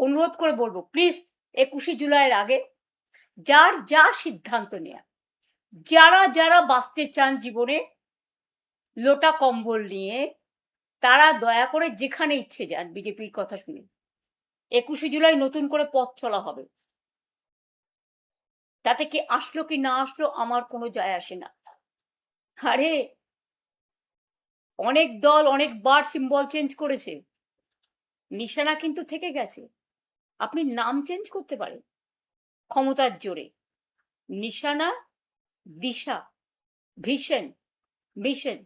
অনুরোধ করে বলবো, প্লিজ 21শে জুলাইয়ের আগে যার যা সিদ্ধান্ত নেয়া, যারা যারা বাঁচতে চান জীবনে লোটা কম্বল নিয়ে, তারা দয়া করে যেখানে ইচ্ছে যান বিজেপির কথা শুনে। 21শে জুলাই নতুন করে পথ চলা হবে, তাতে কি আসলো কি না আসলো আমার কোনো যায় আসে না। আরে অনেক দল অনেকবার সিম্বল চেঞ্জ করেছে, নিশানা কিন্তু থেকে গেছে। আপনি নাম চেঞ্জ করতে পারেন ক্ষমতার জোরে, নিশানা, দিশা, ভিশন, মিশন,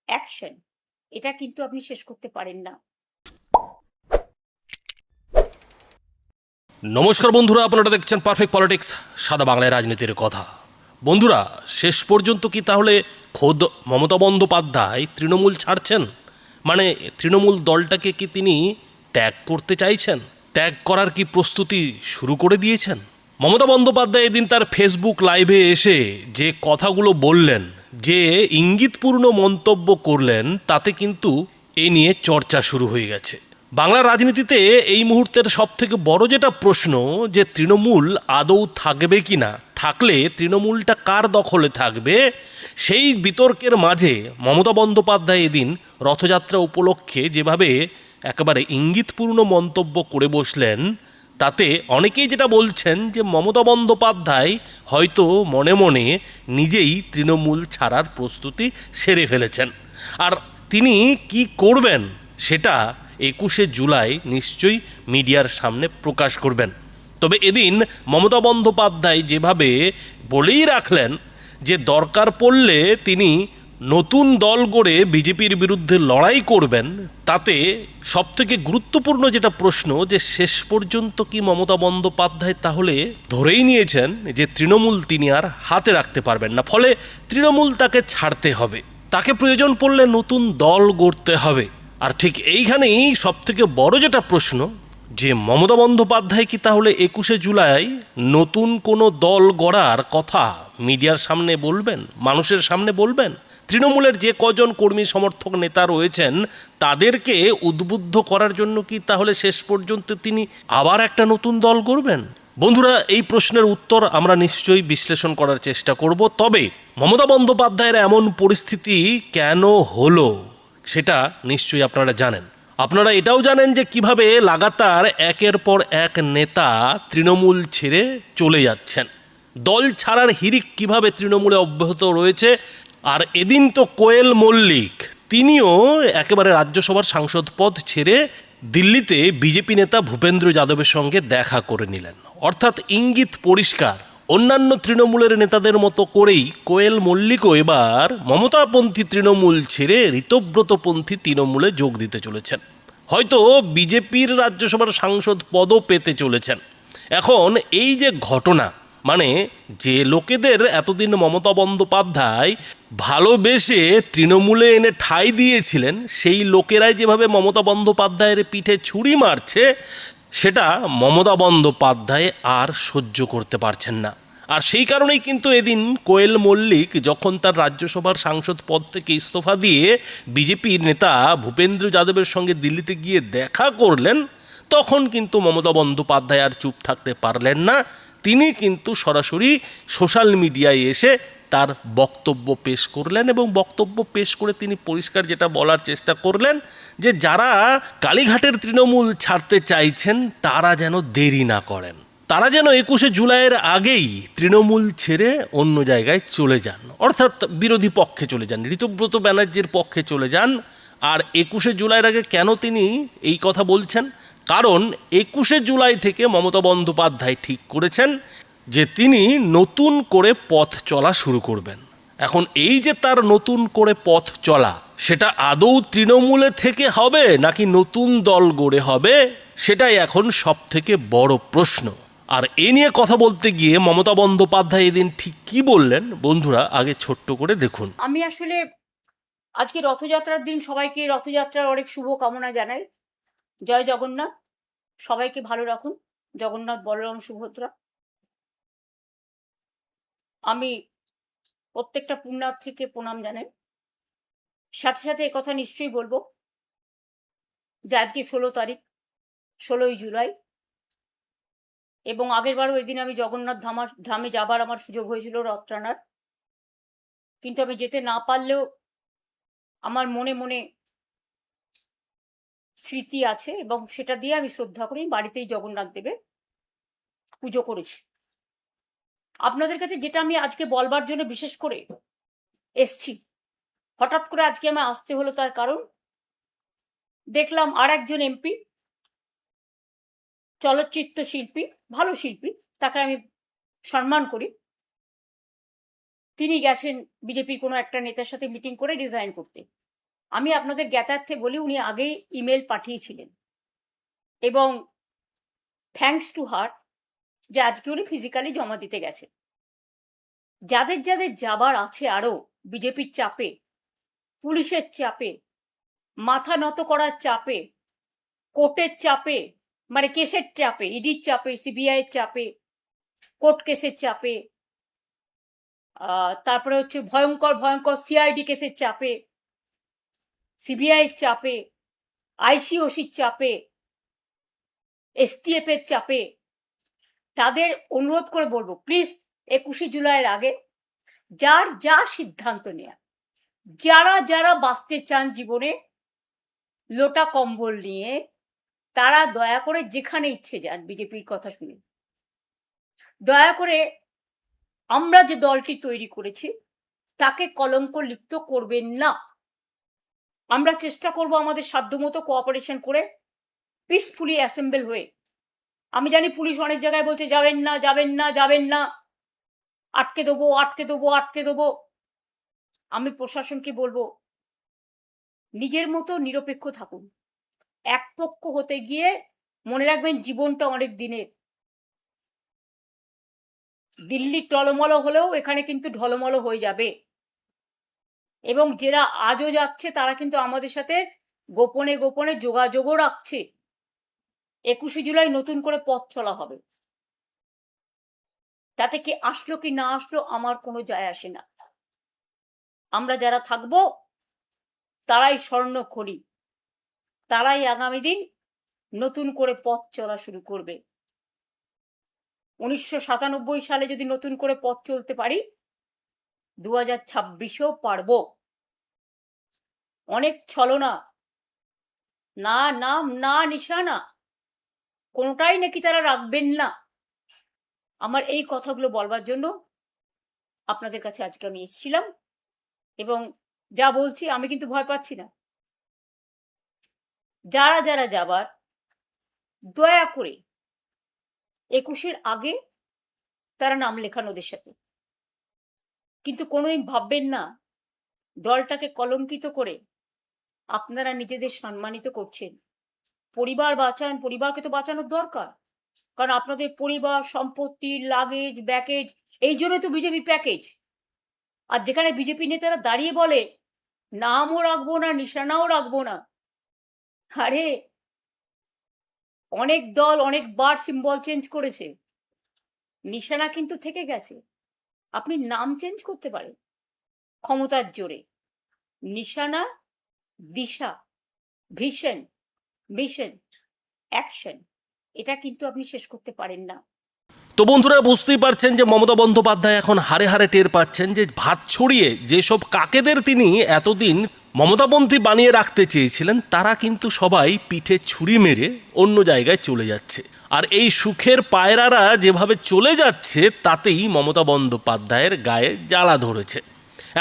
অ্যাকশন, এটা কিন্তু আপনি শেষ করতে পারেন না। নমস্কার বন্ধুরা, আপনারা দেখছেন পারফেক্ট পলিটিক্স, সাদা বাংলায় রাজনীতির কথা। বন্ধুরা, শেষ পর্যন্ত কি তাহলে খোদ মমতা বন্দ্যোপাধ্যায় তৃণমূল ছাড়ছেন? মানে তৃণমূল দলটাকে কি তিনি ত্যাগ করতে চাইছেন? ত্যাগ করার কি প্রস্তুতি শুরু করে দিয়েছেন? মমতা বন্দ্যোপাধ্যায় এদিন তার ফেসবুক লাইভে এসে যে কথাগুলো বললেন, যে ইঙ্গিতপূর্ণ মন্তব্য করলেন, তাতে কিন্তু এ নিয়ে চর্চা শুরু হয়ে গেছে। বাংলা রাজনীতিতে এই মুহূর্তের সবথেকে বড় যেটা প্রশ্ন, যে তৃণমূল আদৌ থাকবে কি না, থাকলে তৃণমূলটা কার দখলে থাকবে, সেই বিতর্কের মাঝে মমতা বন্দ্যোপাধ্যায় এদিন রথযাত্রা উপলক্ষে যেভাবে একেবারে ইঙ্গিতপূর্ণ মন্তব্য করে বসলেন, তাতে অনেকেই যেটা বলছেন যে মমতা বন্দ্যোপাধ্যায় হয়তো মনে মনে নিজেই তৃণমূল ছাড়ার প্রস্তুতি সেরে ফেলেছেন। আর তিনি কি করবেন সেটা 21শে জুলাই নিশ্চয়ই মিডিয়ার সামনে প্রকাশ করবেন। তবে এদিন মমতা বন্দ্যোপাধ্যায় যেভাবে বলেই রাখলেন যে দরকার পড়লে তিনি নতুন দল গড়ে বিজেপির বিরুদ্ধে লড়াই করবেন, তাতে সবথেকে গুরুত্বপূর্ণ যেটা প্রশ্ন, যে শেষ পর্যন্ত কি মমতা বন্দ্যোপাধ্যায় তাহলে ধরেই নিয়েছেন যে তৃণমূল তিনি আর হাতে রাখতে পারবেন না, ফলে তৃণমূল তাকে ছাড়তে হবে, তাকে প্রয়োজন পড়লে নতুন দল গড়তে হবে। আর ঠিক এইখানেই সবথেকে বড় যেটা প্রশ্ন, যে মমতা বন্দ্যোপাধ্যায় কি তাহলে 21শে জুলাই নতুন কোনো দল গড়ার কথা মিডিয়ার সামনে বলবেন, মানুষের সামনে বলবেন? তৃণমূলের যে কজন কর্মী সমর্থক নেতা রয়েছেন তাদেরকে উদ্বুদ্ধ করার জন্য কি তাহলে শেষ পর্যন্ত তিনি আবার একটা নতুন দল গড়বেন? বন্ধুরা, এই প্রশ্নের উত্তর আমরা নিশ্চয়ই বিশ্লেষণ করার চেষ্টা করব। তবে মমতা বন্দ্যোপাধ্যায়ের এমন পরিস্থিতি কেন হলো সেটা নিশ্চয়ই আপনারা জানেন। আপনারা এটাও জানেন যে কিভাবে লাগাতার একের পর এক নেতা তৃণমূল ছেড়ে চলে যাচ্ছেন, দল ছাড়ার হিড়িক কিভাবে তৃণমূলে অব্যাহত রয়েছে। আর এদিন তো কোয়েল মল্লিক তিনিও একেবারে রাজ্যসভার সাংসদ পদ ছেড়ে দিল্লিতে বিজেপি নেতা ভূপেন্দ্র যাদবের সঙ্গে দেখা করে নিলেন। অর্থাৎ ইঙ্গিত পরিষ্কার, অন্যান্য তৃণমূলের নেতাদের মতো করেই কোয়েল মল্লিকও এবার মমতাপন্থী তৃণমূল ছেড়ে ঋতব্রতপন্থী তৃণমূলে যোগ দিতে চলেছেন, হয়তো বিজেপির রাজ্যসভার সাংসদ পদও পেতে চলেছেন। এখন এই যে ঘটনা, মানে যে লোকেদের এতদিন মমতা বন্দ্যোপাধ্যায় ভালোবেসে তৃণমূলে এনে ঠাঁই দিয়েছিলেন, সেই লোকেরাই যেভাবে মমতা বন্দ্যোপাধ্যায়ের পিঠে ছুরি মারছে, সেটা মমতা বন্দ্যোপাধ্যায় আর সহ্য করতে পারছেন না। আর সেই কারণেই কিন্তু এদিন কোয়েল মল্লিক যখন তার রাজ্যসভার সাংসদ পদ থেকে ইস্তফা দিয়ে বিজেপির নেতা ভূপেন্দ্র যাদবের সঙ্গে দিল্লিতে গিয়ে দেখা করলেন, তখন কিন্তু মমতা বন্দ্যোপাধ্যায় আর চুপ থাকতে পারলেন না। তিনি কিন্তু সরাসরি সোশ্যাল মিডিয়ায় এসে তার বক্তব্য পেশ করলেন, এবং বক্তব্য পেশ করে তিনি পরিষ্কার যেটা বলার চেষ্টা করলেন, যে যারা কালীঘাটের তৃণমূল ছাড়তে চাইছেন তারা যেন দেরি না করেন, তারা যেন 21শে জুলাইয়ের আগেই তৃণমূল ছেড়ে অন্য জায়গায় চলে যান, অর্থাৎ বিরোধী পক্ষে চলে যান, ঋতব্রত ব্যানার্জির পক্ষে চলে যান। আর 21শে জুলাইয়ের আগে কেন তিনি এই কথা বলছেন? কারণ 21শে জুলাই থেকে মমতা বন্দ্যোপাধ্যায় ঠিক করেছেন যে তিনি নতুন করে পথ চলা শুরু করবেন। এখন এই যে তার নতুন করে পথ চলা, সেটা আদৌ তৃণমূলে থেকে হবে নাকি নতুন দল গড়ে হবে, সেটাই এখন সব থেকে বড় প্রশ্ন। আর এ নিয়ে কথা বলতে গিয়ে মমতা বন্দ্যোপাধ্যায় এদিন ঠিক কি বললেন, বন্ধুরা আগে ছোট্ট করে দেখুন। আমি আসলে আজকে রথযাত্রার দিন সবাইকে রথযাত্রার অনেক শুভ কামনা জানাই। জয় জগন্নাথ, সবাইকে ভালো রাখুন, জগন্নাথ বলরাম সুভদ্রা। আমি প্রত্যেকটা পুণ্যার্থীকে প্রণাম জানাই। সাথে সাথে কথা নিশ্চয়ই বলবো যে আজকে 16 তারিখ, 16ই জুলাই, এবং আগেরবারও ওই দিন আমি জগন্নাথ ধামে যাবার আমার সুযোগ হয়েছিল রথ টানার, কিন্তু আমি যেতে না পারলেও আমার মনে মনে স্মৃতি আছে এবং সেটা দিয়ে আমি শ্রদ্ধা করি। বাড়িতেই জগন্নাথ দেবের পুজো করেছি। আপনাদের কাছে যেটা আমি আজকে বলবার জন্য বিশেষ করে এসছি, হঠাৎ করে আজকে আমার আসতে হলো, তার কারণ দেখলাম আর একজন এমপি, চলচ্চিত্র শিল্পী, ভালো শিল্পী, তাকে আমি সম্মান করি, তিনি গেছেন বিজেপির কোনো একটা নেতার সাথে মিটিং করে রিজাইন করতে। আমি আপনাদের জ্ঞাতার্থে বলি, উনি আগেই ইমেল পাঠিয়েছিলেন এবং থ্যাঙ্কস টু হার যে আজকে উনি ফিজিক্যালি জমা দিতে গেছে। যাদের যাদের যাবার আছে আরো বিজেপির চাপে, পুলিশের চাপে, মাথা নত করার চাপে, কোর্টের চাপে, মানে কেসের চাপে, ইডির চাপে, সিবিআই এর চাপে, কোর্ট কেসের চাপে, তারপরে হচ্ছে ভয়ঙ্কর ভয়ঙ্কর সিআইডি কেসের চাপে, সিবিআই এর চাপে, আইসিওসির চাপে, এসটিএফ এর চাপে, তাদের অনুরোধ করে বলবো, প্লিজ 21শে জুলাইয়ের আগে যার যা সিদ্ধান্ত নেয়া, যারা যারা বাঁচতে চান জীবনে লোটা কম্বল নিয়ে, তারা দয়া করে যেখানে ইচ্ছে যান বিজেপির কথা শুনে। দয়া করে আমরা যে দলটি তৈরি করেছি তাকে কলঙ্ক লিপ্ত করবেন না। আমরা চেষ্টা করব আমাদের সাধ্যমতো কোঅপারেশন করে পিসফুলি অ্যাসেম্বল হয়ে। আমি জানি পুলিশ অনেক জায়গায় বলছে যাবেন না, যাবেন না, যাবেন না, আটকে দেবো, আটকে দেবো, আটকে দেবো। আমি প্রশাসনকে বলবো, নিজের মতো নিরপেক্ষ থাকুন। এক পক্ষ হতে গিয়ে মনে রাখবেন জীবনটা অনেক দিনের। দিল্লি টলমল হলেও এখানে কিন্তু ঢলমল হয়ে যাবে, এবং যারা আজও যাচ্ছে তারা কিন্তু আমাদের সাথে গোপনে গোপনে যোগাযোগও রাখছে। 21শে জুলাই নতুন করে পথ চলা হবে, তাতে কি আসলো কি না আসলো আমার কোনো যায় আসে না। আমরা যারা থাকবো তারাই স্বর্ণক্ষণী, তারাই আগামী দিন নতুন করে পথ চলা শুরু করবে। 1997 সালে যদি নতুন করে পথ চলতে পারি, 2026-এও পারবো। অনেক ছলনা, না নাম না নিশানা, কোনোটাই নাকি তারা রাখবেন না। আমার এই কথাগুলো বলবার জন্য আপনাদের কাছে আজকে আমি এসেছিলাম, এবং যা বলছি আমি কিন্তু ভয় পাচ্ছি না। যারা যারা যাবার দয়া করে 21-এর আগে তারা নাম লেখান ওদের সাথে। কিন্তু কোনোদিন ভাববেন না দলটাকে কলঙ্কিত করে আপনারা নিজেদের সম্মানিত করছেন। পরিবার বাঁচান, পরিবারকে তো বাঁচানোর দরকার, কারণ আপনাদের পরিবার, সম্পত্তি, লাগেজ, ব্যাকেজ, এই জন্য তো বিজেপি প্যাকেজ। আর যেখানে বিজেপি নেতারা দাঁড়িয়ে বলে নামও রাখবো না, নিশানাও রাখবো না, আরে অনেক দল অনেকবার সিম্বল চেঞ্জ করেছে, নিশানা কিন্তু থেকে গেছে। আপনি নাম চেঞ্জ করতে পারেন ক্ষমতার জোরে, নিশানা, দিশা, ভিশন, মিশন, অ্যাকশন, এটা কিন্তু আপনি শেষ করতে পারেন না। তো বন্ধুরা, বুঝতেই পারছেন যে মমতা বন্দ্যোপাধ্যায় এখন হারে হারে টের পাচ্ছেন যে ভাত ছড়িয়ে যেসব কাকেদের তিনি এতদিন মমতাপন্থী বানিয়ে রাখতে চেয়েছিলেন, তারা কিন্তু সবাই পিঠে ছুরি মেরে অন্য জায়গায় চলে যাচ্ছে। আর এই সুখের পায়রারা যেভাবে চলে যাচ্ছে তাতেই মমতা বন্দ্যোপাধ্যায়ের গায়ে জ্বালা ধরেছে।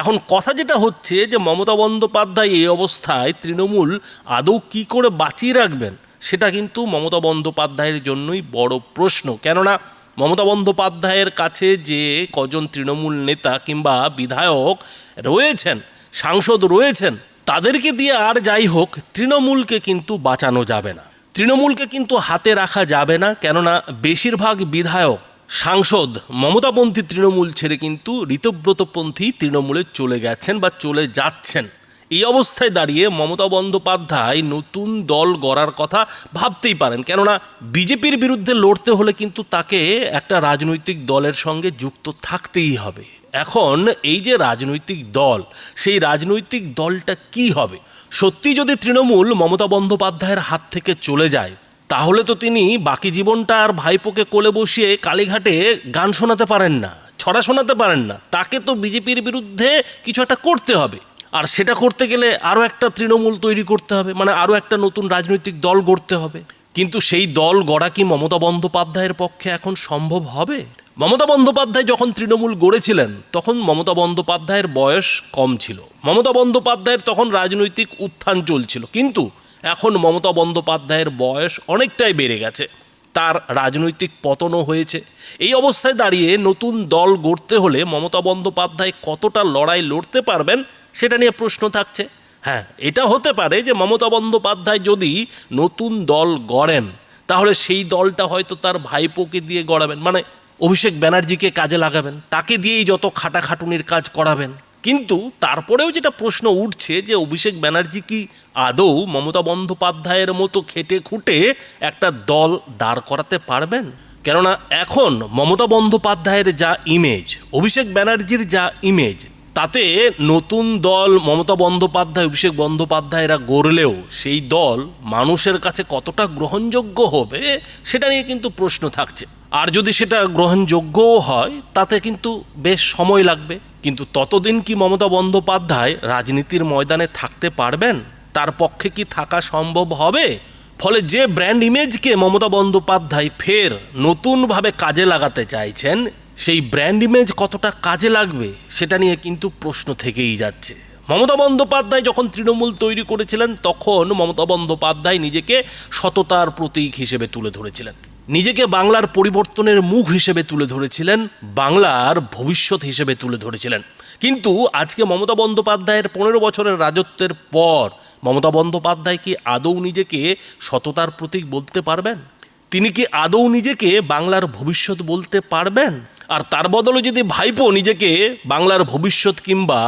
এখন কথা যেটা হচ্ছে যে মমতা বন্দ্যোপাধ্যায় এই অবস্থায় তৃণমূল আদৌ কী করে বাঁচিয়ে রাখবেন, সেটা কিন্তু মমতা বন্দ্যোপাধ্যায়ের জন্যই বড় প্রশ্ন। কেননা মমতা বন্দ্যোপাধ্যায়ের কাছে যে কজন তৃণমূল নেতা কিংবা বিধায়ক রয়েছেন, সাংসদ রয়েছেন, তাদেরকে দিয়ে আর যাই হোক তৃণমূলকে কিন্তু বাঁচানো যাবে না, তৃণমূলকে কিন্তু হাতে রাখা যাবে না। কেননা বেশিরভাগ বিধায়ক, সাংসদ মমতাপন্থী তৃণমূল ছেড়ে কিন্তু ঋতব্রতপন্থী তৃণমূলে চলে গেছেন বা চলে যাচ্ছেন। এই অবস্থায় দাঁড়িয়ে মমতা বন্দ্যোপাধ্যায় নতুন দল গড়ার কথা ভাবতেই পারেন। কেননা বিজেপির বিরুদ্ধে লড়তে হলে কিন্তু তাকে একটা রাজনৈতিক দলের সঙ্গে যুক্ত থাকতেই হবে। এখন এই যে রাজনৈতিক দল, সেই রাজনৈতিক দলটা কি হবে? সত্যি যদি তৃণমূল মমতা বন্দ্যোপাধ্যায়ের হাত থেকে চলে যায়, তাহলে তো তিনি বাকি জীবনটা আর ভাইপোকে কোলে বসিয়ে কালীঘাটে গান শোনাতে পারেন না, ছড়া শোনাতে পারেন না। তাকে তো বিজেপির বিরুদ্ধে কিছু একটা করতে হবে, আর সেটা করতে গেলে আরও একটা তৃণমূল তৈরি করতে হবে, মানে আরও একটা নতুন রাজনৈতিক দল গড়তে হবে। কিন্তু সেই দল গড়া কি মমতা বন্দ্যোপাধ্যায়ের পক্ষে এখন সম্ভব হবে? মমতা বন্দ্যোপাধ্যায় যখন তৃণমূল গড়েছিলেন তখন মমতা বন্দ্যোপাধ্যায়ের বয়স কম ছিল, মমতা বন্দ্যোপাধ্যায়ের তখন রাজনৈতিক উত্থান চলছিল। কিন্তু এখন মমতা বন্দ্যোপাধ্যায়ের বয়স অনেকটাই বেড়ে গেছে, তার রাজনৈতিক পতনও হয়েছে। এই অবস্থায় দাঁড়িয়ে নতুন দল গড়তে হলে মমতা বন্দ্যোপাধ্যায় কতটা লড়াই লড়তে পারবেন সেটা নিয়ে প্রশ্ন থাকছে। হ্যাঁ, এটা হতে পারে যে মমতা বন্দ্যোপাধ্যায় যদি নতুন দল গড়েন তাহলে সেই দলটা হয়তো তার ভাইপোকে দিয়ে গড়াবেন, মানে অভিষেক ব্যানার্জিকে কাজে লাগাবেন, তাকে দিয়েই যত খাটাখাটুনির কাজ করাবেন। কিন্তু তারপরেও যেটা প্রশ্ন উঠছে যে অভিষেক ব্যানার্জি কি আদৌ মমতা বন্দ্যোপাধ্যায়ের মতো খেটে খুঁটে একটা দল দাঁড় করাতে পারবেন? কেননা এখন মমতা বন্দ্যোপাধ্যায়ের যা ইমেজ, অভিষেক ব্যানার্জির যা ইমেজ, তাতে নতুন দল মমতা বন্দ্যোপাধ্যায় অভিষেক বন্দ্যোপাধ্যায়রা গড়লেও সেই দল মানুষের কাছে কতটা গ্রহণযোগ্য হবে সেটা নিয়ে কিন্তু প্রশ্ন থাকছে। আর যদি সেটা গ্রহণযোগ্যও হয় তাতে কিন্তু বেশ সময় লাগবে। কিন্তু ততদিন কি মমতা বন্দ্যোপাধ্যায় রাজনীতির ময়দানে থাকতে পারবেন? তার পক্ষে কি থাকা সম্ভব হবে? ফলে যে ব্র্যান্ড ইমেজকে মমতা বন্দ্যোপাধ্যায় ফের নতুনভাবে কাজে লাগাতে চাইছেন, সেই ব্র্যান্ড ইমেজ কতটা কাজে লাগবে সেটা নিয়ে কিন্তু প্রশ্ন থেকেই যাচ্ছে। মমতা বন্দ্যোপাধ্যায় যখন তৃণমূল তৈরি করেছিলেন তখন মমতা বন্দ্যোপাধ্যায় নিজেকে সততার প্রতীক হিসেবে তুলে ধরেছিলেন, নিজেকে বাংলার পরিবর্তনের মুখ হিসেবে তুলে ধরেছিলেন, বাংলার ভবিষ্যৎ হিসেবে তুলে ধরেছিলেন। কিন্তু আজকে মমতা বন্দ্যোপাধ্যায়ের 15 বছরের রাজত্বের পর মমতা বন্দ্যোপাধ্যায় কি আদৌ নিজেকে সততার প্রতীক বলতে পারবেন? তিনি কি আদৌ নিজেকে বাংলার ভবিষ্যৎ বলতে পারবেন? আর তার বদলে যদি ভাইপো নিজেকে বাংলার ভবিষ্যৎ কিংবা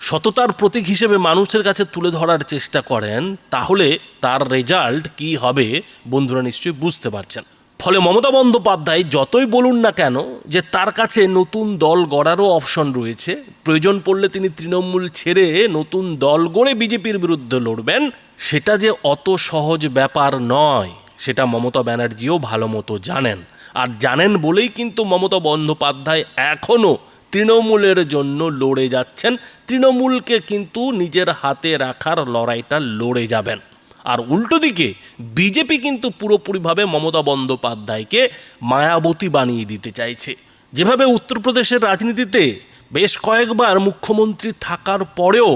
সততার প্রতীক হিসেবে মানুষের কাছে তুলে ধরার চেষ্টা করেন, তাহলে তার রেজাল্ট কি হবে বন্ধুরা নিশ্চয়ই বুঝতে পারছেন। ফলে মমতা বন্দ্যোপাধ্যায় যতই বলুন না কেন যে তার কাছে নতুন দল গড়ারও অপশন রয়েছে, প্রয়োজন পড়লে তিনি তৃণমূল ছেড়ে নতুন দল গড়ে বিজেপির বিরুদ্ধে লড়বেন, সেটা যে অত সহজ ব্যাপার নয় সেটা মমতা ব্যানার্জিও ভালো মতো জানেন। আর জানেন বলেই কিন্তু মমতা বন্দ্যোপাধ্যায় এখনও তৃণমূলের জন্য লড়ে যাচ্ছেন, তৃণমূলকে কিন্তু নিজের হাতে রাখার লড়াইটা লড়ে যাবেন। আর উল্টো দিকে বিজেপি কিন্তু পুরোপুরিভাবে মমতা বন্দ্যোপাধ্যায়কে মায়াবতী বানিয়ে দিতে চাইছে। যেভাবে উত্তরপ্রদেশের রাজনীতিতে বেশ কয়েকবার মুখ্যমন্ত্রী থাকার পরেও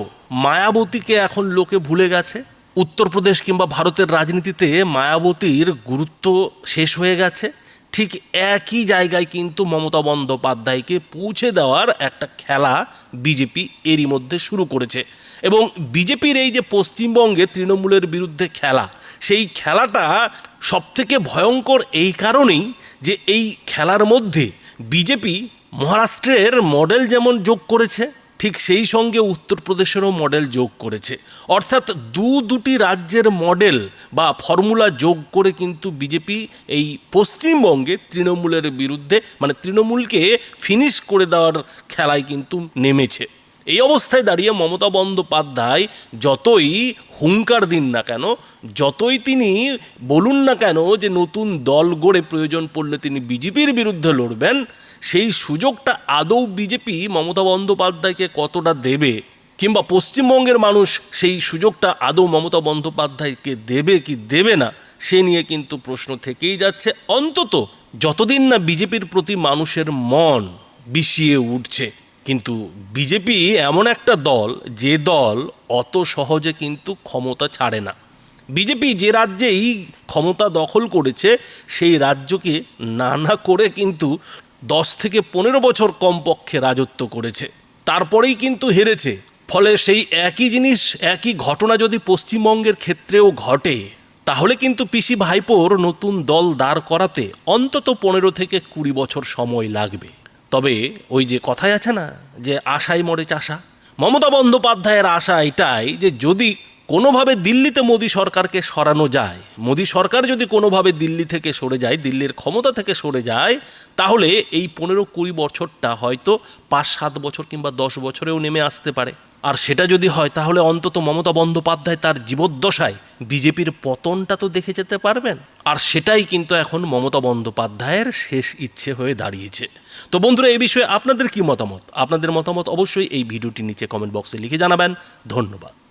মায়াবতীকে এখন লোকে ভুলে গেছে, উত্তরপ্রদেশ কিংবা ভারতের রাজনীতিতে মায়াবতীর গুরুত্ব শেষ হয়ে গেছে, ঠিক একই জায়গায় কিন্তু মমতা বন্দ্যোপাধ্যায়কে পৌঁছে দেওয়ার একটা খেলা বিজেপি এরই মধ্যে শুরু করেছে। এবং বিজেপির এই যে পশ্চিমবঙ্গে তৃণমূলের বিরুদ্ধে খেলা, সেই খেলাটা সবথেকে ভয়ঙ্কর এই কারণেই যে এই খেলার মধ্যে বিজেপি মহারাষ্ট্রের মডেল যেমন যোগ করেছে, ঠিক সেই সঙ্গে উত্তরপ্রদেশেরও মডেল যোগ করেছে। অর্থাৎ দুটি রাজ্যের মডেল বা ফর্মুলা যোগ করে কিন্তু বিজেপি এই পশ্চিমবঙ্গে তৃণমূলের বিরুদ্ধে, মানে তৃণমূলকে ফিনিশ করে দেওয়ার খেলায় কিন্তু নেমেছে। এই অবস্থায় দাঁড়িয়ে মমতা বন্দ্যোপাধ্যায় যতই হুঙ্কার দিন না কেন, যতই তিনি বলুন না কেন যে নতুন দল গড়ে প্রয়োজন পড়লে তিনি বিজেপির বিরুদ্ধে লড়বেন, সেই সুযোগটা আদৌ বিজেপি মমতা বন্দ্যোপাধ্যায়কে কতটা দেবে, কিংবা পশ্চিমবঙ্গের মানুষ সেই সুযোগটা আদৌ মমতা বন্দ্যোপাধ্যায়কে দেবে কি দেবে না, সে নিয়ে কিন্তু প্রশ্ন থেকেই যাচ্ছে। অন্তত যতদিন না বিজেপির প্রতি মানুষের মন বিষিয়ে উঠছে। কিন্তু বিজেপি এমন একটা দল, যে দল অত সহজে কিন্তু ক্ষমতা ছাড়ে না। বিজেপি যে রাজ্যেই ক্ষমতা দখল করেছে সেই রাজ্যকে না করে কিন্তু 10 থেকে 15 বছর কমপক্ষে রাজত্ব করেছে, তারপরেই কিন্তু হেরেছে। ফলে সেই একই জিনিস, একই ঘটনা যদি পশ্চিমবঙ্গের ক্ষেত্রেও ঘটে, তাহলে কিন্তু পিসি ভাইপোর নতুন দল দাঁড় করাতে অন্তত 15 থেকে 20 বছর সময় লাগবে। তবে ওই যে কথাই আছে না যে আশায় মরে চাষা, মমতা বন্দ্যোপাধ্যায়ের আশা এটাই যে যদি কোনোভাবে দিল্লিতে মোদী সরকারকে সরানো যায়, মোদী সরকার যদি কোনোভাবে দিল্লি থেকে সরে যায়, দিল্লির ক্ষমতা থেকে সরে যায়, তাহলে এই 15-20 বছরটা হয়তো 5-7 বছর কিংবা 10 বছরেও নেমে আসতে পারে। আর সেটা যদি হয় তাহলে অন্তত মমতা বন্দ্যোপাধ্যায় তার জীবদ্দশায় বিজেপির পতনটা তো দেখে যেতে পারবেন। আর সেটাই কিন্তু এখন মমতা বন্দ্যোপাধ্যায়ের শেষ ইচ্ছে হয়ে দাঁড়িয়েছে। তো বন্ধুরা, এই বিষয়ে আপনাদের কি মতামত? আপনাদের মতামত অবশ্যই এই ভিডিওটির নিচে কমেন্ট বক্সে লিখে জানাবেন। ধন্যবাদ।